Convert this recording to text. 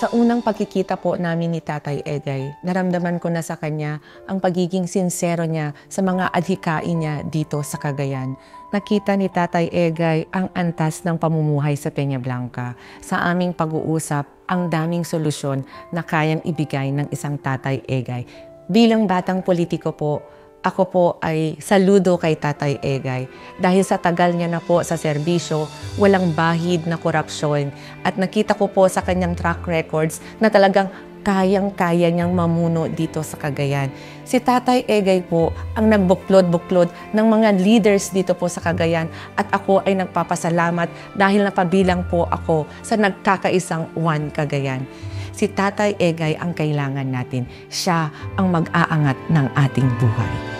Sa unang pagkikita po namin ni Tatay Egay, naramdaman ko na sa kanya ang pagiging sincero niya sa mga adhikain niya dito sa Cagayan. Nakita ni Tatay Egay ang antas ng pamumuhay sa Peñablanca. Sa aming pag-uusap, ang daming solusyon na kayang ibigay ng isang Tatay Egay. Bilang batang politiko po, ako po ay saludo kay Tatay Egay dahil sa tagal niya na po sa serbisyo, walang bahid na korupsyon at nakita ko po sa kanyang track records na talagang kayang-kaya niyang mamuno dito sa Cagayan. Si Tatay Egay po ang nagbuklod-buklod ng mga leaders dito po sa Cagayan at ako ay nagpapasalamat dahil napabilang po ako sa nagkakaisang One Cagayan. Si Tatay Egay ang kailangan natin. Siya ang mag-aangat ng ating buhay.